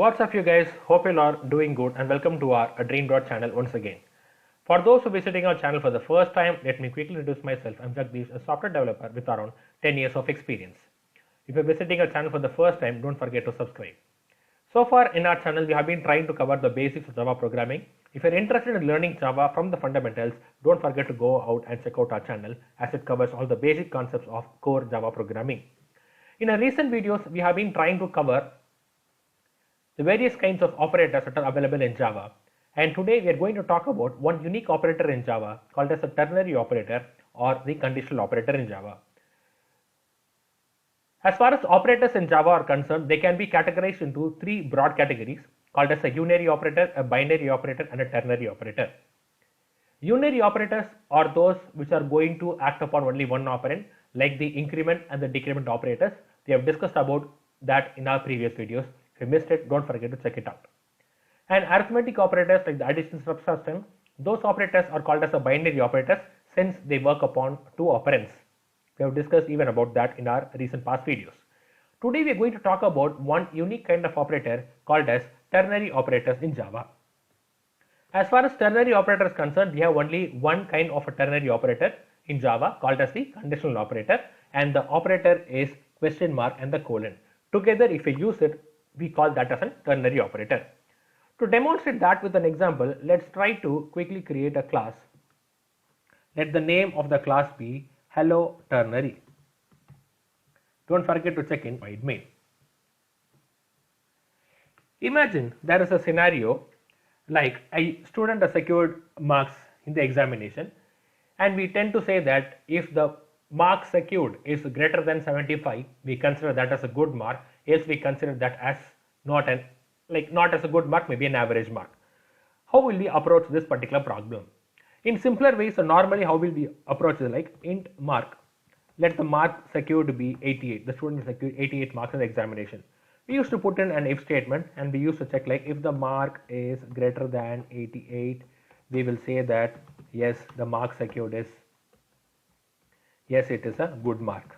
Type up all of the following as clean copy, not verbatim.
What's up you guys, hope you are doing good and welcome to our Dream Dot channel once again. For those who are visiting our channel for the first time, let me quickly introduce myself. I'm Jagdish, a software developer with around 10 years of experience. If you're visiting our channel for the first time, don't forget to subscribe. So far in our channel, we have been trying to cover the basics of Java programming. If you're interested in learning Java from the fundamentals, don't forget to go out and check out our channel as it covers all the basic concepts of core Java programming. In our recent videos, we have been trying to cover the various kinds of operators that are available in Java. And today we are going to talk about one unique operator in Java called as a ternary operator or the conditional operator in Java. As far as operators in Java are concerned, they can be categorized into three broad categories called as a unary operator, a binary operator and a ternary operator. Unary operators are those which are going to act upon only one operand, like the increment and the decrement operators. We have discussed about that in our previous videos. If you missed it, don't forget to check it out. And arithmetic operators like the addition, subtraction, those operators are called as a binary operators since they work upon two operands. We have discussed even about that in our recent past videos. Today we are going to talk about one unique kind of operator called as ternary operators in Java. As far as ternary operator is concerned, we have only one kind of a ternary operator in Java called as the conditional operator, and the operator is question mark and the colon. Together, if we use it, we call that as a ternary operator. To demonstrate that with an example, let's try to quickly create a class. Let the name of the class be hello ternary. Don't forget to check in void main. Imagine there is a scenario like a student has secured marks in the examination, and we tend to say that if the mark secured is greater than 75, we consider that as a good mark, else we consider that as not as a good mark, maybe an average mark. How will we approach this particular problem? In simpler ways, so normally how will we approach it, like int mark, let the mark secured be 88, the student secured 88 marks in the examination. We used to put in an if statement and we used to check like if the mark is greater than 88, we will say that yes, the mark secured is, yes, it is a good mark.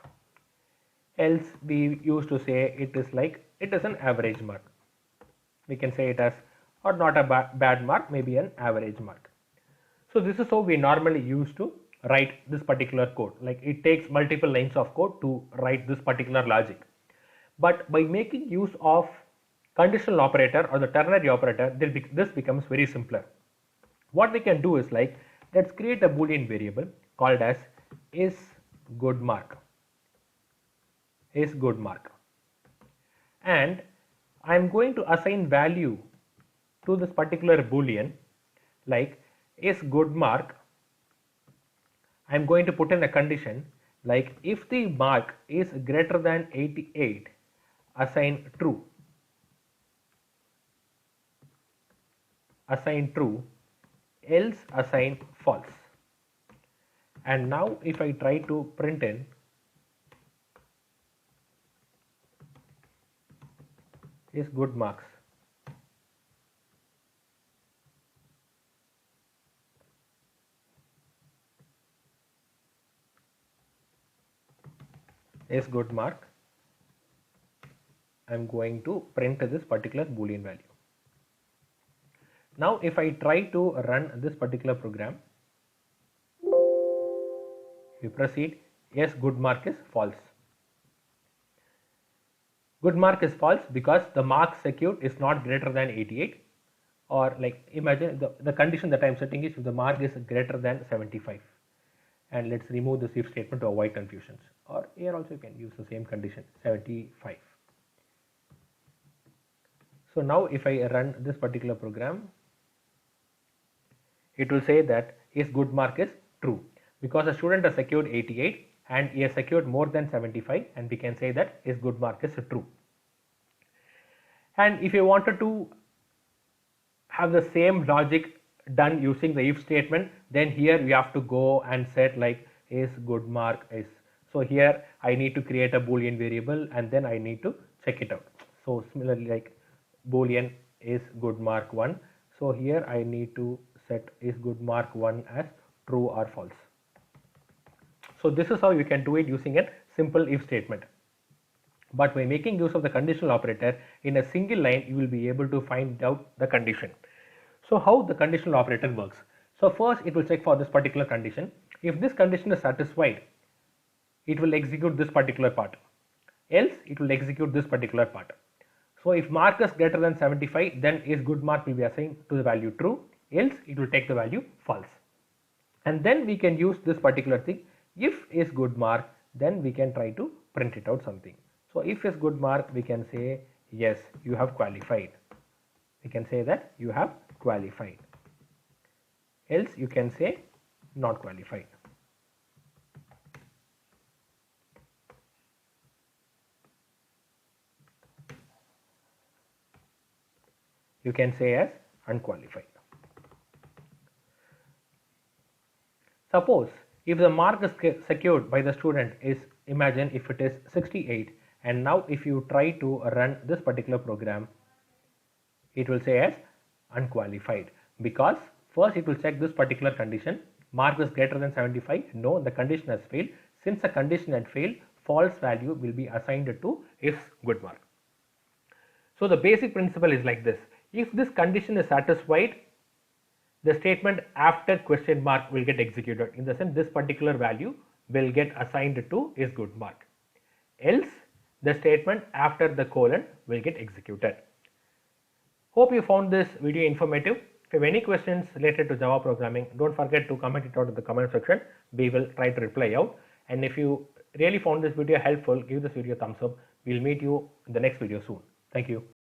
Else we used to say it is like it is an average mark. We can say it as or not a bad mark, maybe an average mark. So this is how we normally used to write this particular code. Like it takes multiple lines of code to write this particular logic. But by making use of conditional operator or the ternary operator, this becomes very simpler. What we can do is like, let's create a boolean variable called as is good mark. Is good mark. And I'm going to assign value to this particular boolean like is good mark. I'm going to put in a condition like if the mark is greater than 88, assign true. Assign true, else assign false. And now if I try to print in is good marks, is good mark, I'm going to print this particular boolean value. Now if I try to run this particular program, we proceed, yes, good mark is false. Good mark is false because the mark secured is not greater than 88, or like imagine the condition that I am setting is if the mark is greater than 75. And let's remove this if statement to avoid confusions, or here also you can use the same condition 75. So now if I run this particular program, it will say that his good mark is true because the student has secured 88 and he has secured more than 75, and we can say that his good mark is true. And if you wanted to have the same logic done using the if statement, then here we have to go and set like is good mark is. So here I need to create a boolean variable and then I need to check it out. So similarly like boolean is good mark 1. So here I need to set is good mark 1 as true or false. So this is how you can do it using a simple if statement. But by making use of the conditional operator in a single line, you will be able to find out the condition. So how the conditional operator works? So first it will check for this particular condition. If this condition is satisfied, it will execute this particular part. Else it will execute this particular part. So if mark is greater than 75, then is good mark will be assigned to the value true, else it will take the value false. And then we can use this particular thing. If is good mark, then we can try to print it out something. So if is good mark, we can say yes, you have qualified. We can say that you have qualified. Else you can say not qualified. You can say as unqualified. Suppose if the mark is secured by the student is, imagine if it is 68, and now if you try to run this particular program, it will say as unqualified, because first it will check this particular condition. Mark is greater than 75, no, the condition has failed. Since the condition had failed, false value will be assigned to is good mark. So the basic principle is like this. If this condition is satisfied, the statement after question mark will get executed. In the sense, this particular value will get assigned to is good mark. Else, the statement after the colon will get executed. Hope you found this video informative. If you have any questions related to Java programming, don't forget to comment it out in the comment section. We will try to reply out. And if you really found this video helpful, give this video a thumbs up. We'll meet you in the next video soon. Thank you.